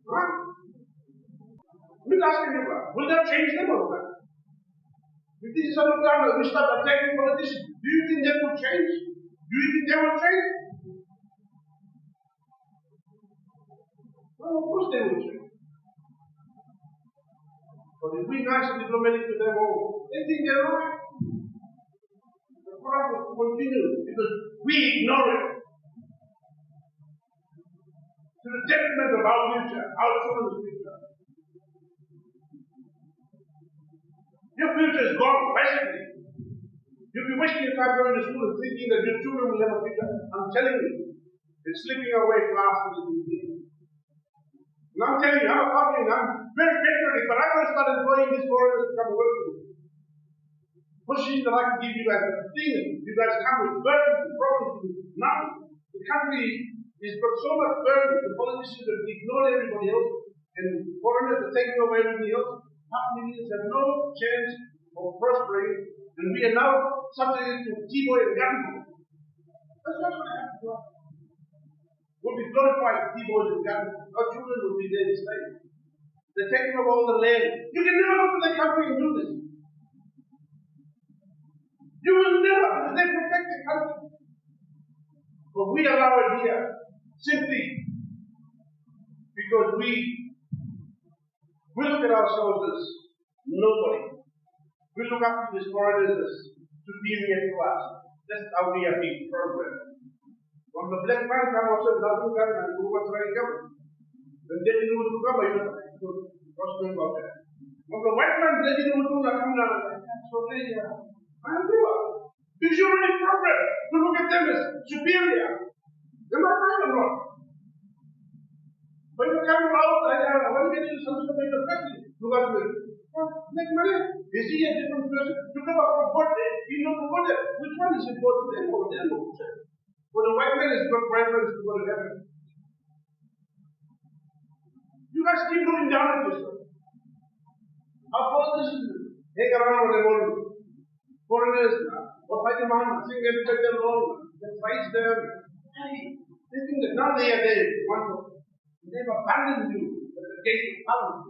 Huh? I'm asking you, will that change them or not? If these son of God, we start attacking politicians, do you think that will change? Do you think they will change? Well, of course they will change. But if we nice and diplomatic to them all, they think they're right. The problem will continue because we ignore it. To the detriment of our future, our children's future. Your future is gone, basically. You'll be wasting your time going to school and thinking that your children will have a future. I'm telling you, it's slipping away faster than you think. And I'm telling you, I'm very patriotic, but I'm going to start employing these foreigners to come work with me. Positions that I can give you guys, but the thing is, you guys come with burdens and problems. Now, the country has got so much burden, the politicians have ignored everybody else, and foreigners are taking over everything else. Half millions have no chance of prospering, and we are now subject to T-boy and gun. That's what's going to happen to us. We'll be glorified T-boys and gun. Our children will be there to stay. They're taking over all the land. You can never look at the country and do this. You will never, because they protect the country. But we allow it here simply because we look at ourselves as nobody. We look up to these foreigners as superior to us. That's how we are being programmed. When the black man comes also, doesn't come and do what's right government. Then they didn't do come, you know, prosper about that. When the white man they didn't do that, come down and so they I'm doing. Because you're already programmed to look at them as superior. Am I right or not? When you come out, when you get into something about the president, look at me. Make money. Is he a different person? You come up from birthday, you know the birthday. Which one is important? Them or them? Well, the white man is good preference to go to heaven. You guys keep looking down at yourself. Our politicians hang around with their own foreigners, or fight them on, sing and take them along, then fight them. Hey, they think that now they are there. They've abandoned you at the gate of power.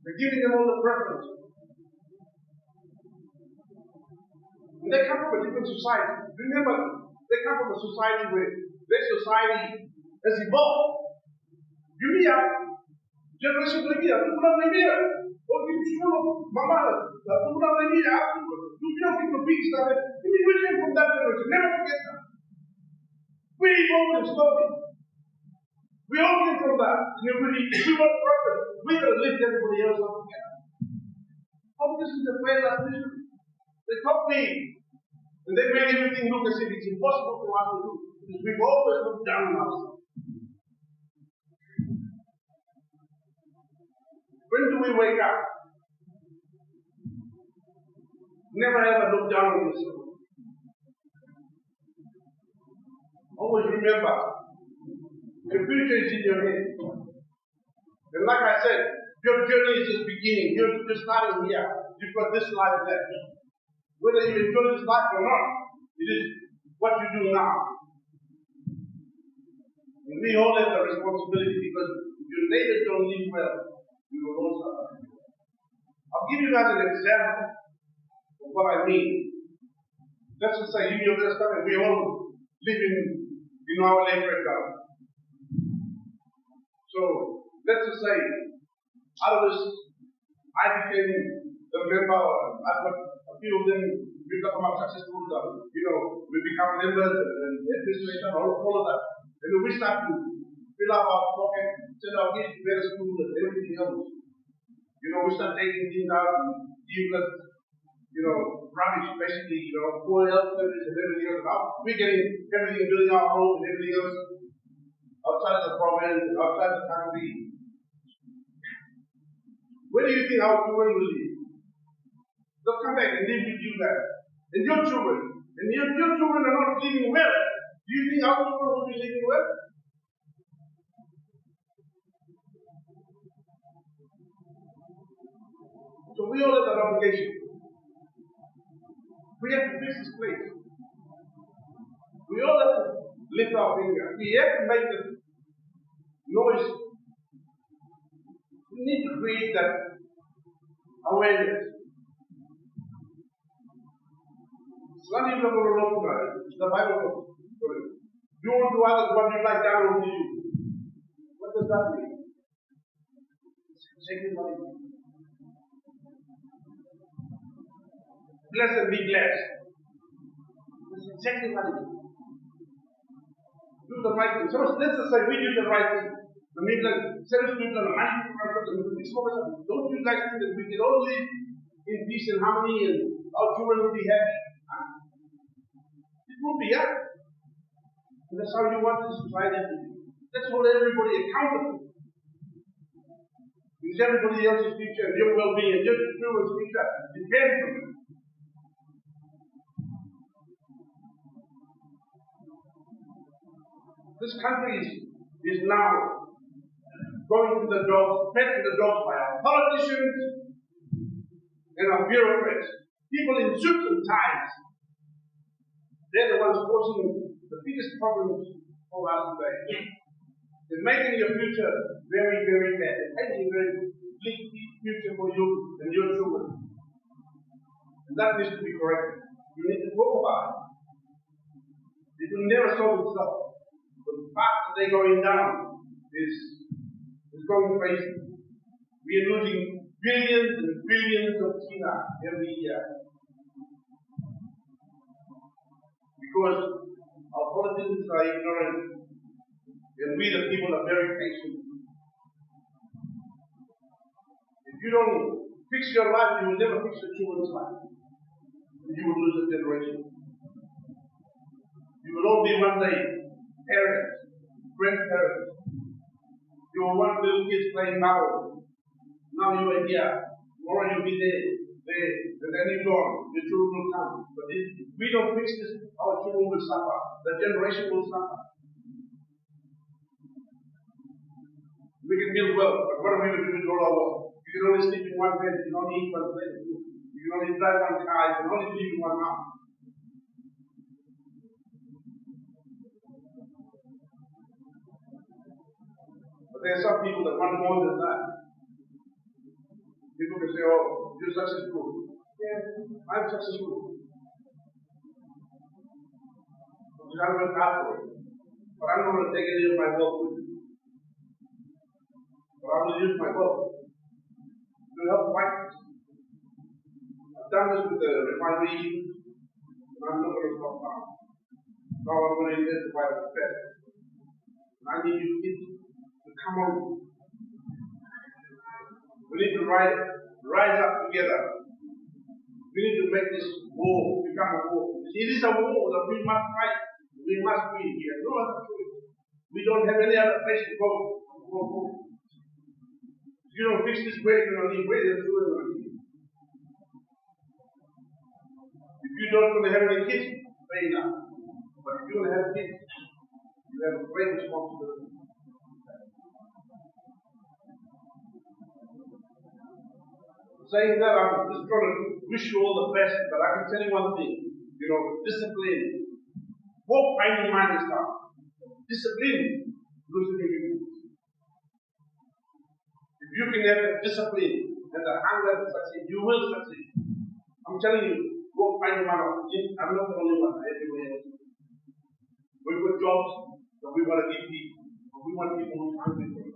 They're giving them all the preference. And they come from a different society. Remember, they come from a society where their society has evolved. You hear, generation like here, you don't live here. Or you show Mama, you don't live here. You don't think the big stuff. We came from that generation. Never forget that. We evolved slowly. We all came from that. And we want purpose. We got to lift everybody else up together. Politicians have failed us miserably. They top me. And they make everything look as if it's impossible for us to do. Because we've always looked down on ourselves. When do we wake up? Never ever look down on yourself. Always remember, the future is in your head. And like I said, your journey is just beginning. You're just starting here. You've got this life left. Whether you enjoy this life or not, it is what you do now. And we all have the responsibility because if your neighbors don't live well, we will also suffer. I'll give you guys an example of what I mean. Let's just say you and your best we all live in our Lakefront town. So let's just say out of this, I became a member. I've got a few of them. We've got some successful, we become members and administration, all of that. And then we start to fill up our pocket, send our kids to better school and everything else. We start taking things out and give us, rubbish basically, poor health service and everything else. Now we're getting everything, building our home and everything else outside of the province and outside the country. Where do you think our children will live? They'll come back and live with you guys. And your children. And your children are not living well. Do you think our children will be living well? So we all have that obligation. We have to fix this place. We all have to lift our finger. We have to make the Noise. We need to create that awareness. Some people are going to know about it. The Bible knows. Do unto others what you like done unto you. What does that mean? It's exactly what it means. Bless and be blessed. That's exactly what it means. Do the right thing. So let's just say we do the right thing. The middle, service people are mindful of the don't you guys think that we can all live in peace and harmony and our children will be happy? It won't be happy. And that's how you want this society to be. Let's hold everybody accountable. Because everybody else's future and your well-being and your children's future depends on it. This country is now going to the dogs, fed to the dogs by our politicians and our bureaucrats. People in suits and ties. They're the ones causing the biggest problems for us today. They're making your future very, very bad. They're making a very bleak future for you and your children. And that needs to be corrected. You need to talk about it. It will never solve itself. The path that they're going down is going crazy. We are losing billions and billions of kina every year. Because our politicians are ignorant and we the people are very patient. If you don't fix your life, you will never fix your children's life. And you will lose a generation. You will all be one day parents, grandparents. You will want little kids playing marbles. Now you are here. Tomorrow you'll be there, and then you're gone. Your children will come. But if we don't fix this, our children will suffer. The generation will suffer. We can build wealth, but what are we going to do with all our wealth? You can only sleep in one bed, you can only eat one bed, you can only drive one car, you can only live in one house. But there are some people that want more than that. People can say, oh, you're successful. Yeah, I'm successful. Because I'm going to ask for it. But I'm not going to take any of my wealth with me. But I will use my wealth to help fight this. I've done this with the refinery issues, and I'm not going to stop now. Now I'm going to intensify the best. And I need you kids to come on. We need to rise up together. We need to make this war become a war. It is a war that we must fight. We must win here. No other choice. We don't have any other place to go. If you don't fix this way, you're going to leave. Where the children going to leave? If you don't going to have any kids, fair enough. But if you're going to have kids, you have a great responsibility. Saying that, I'm just trying to wish you all the best, but I can tell you one thing. Discipline. Hope finding mind is now. Discipline losing your. If you can have the discipline and the hunger to succeed, you will succeed. I'm telling you, go find your mind. I'm not the only one, everywhere else. We've got jobs that we want to give people, but we want people who are hungry for it.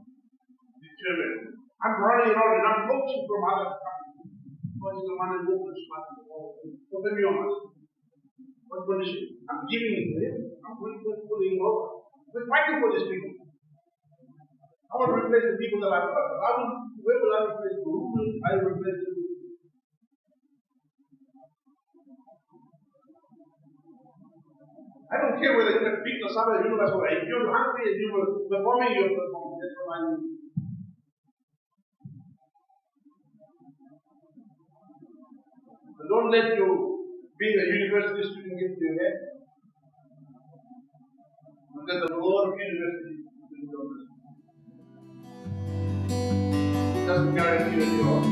Determined. I'm running around and I'm coaching from other countries. What is the one and open smart? So let me honest. What condition? I'm giving it to them. I'm pulling over. We're fighting for these people. I want to replace the people that I've got. Where will I replace them? Who will I replace them? I don't care whether you're a big or somebody, if you're hungry and you were performing, you're performing. That's what I mean. But don't let you being a university student get to your head. Because there's a lot of university students on this. It doesn't guarantee that you're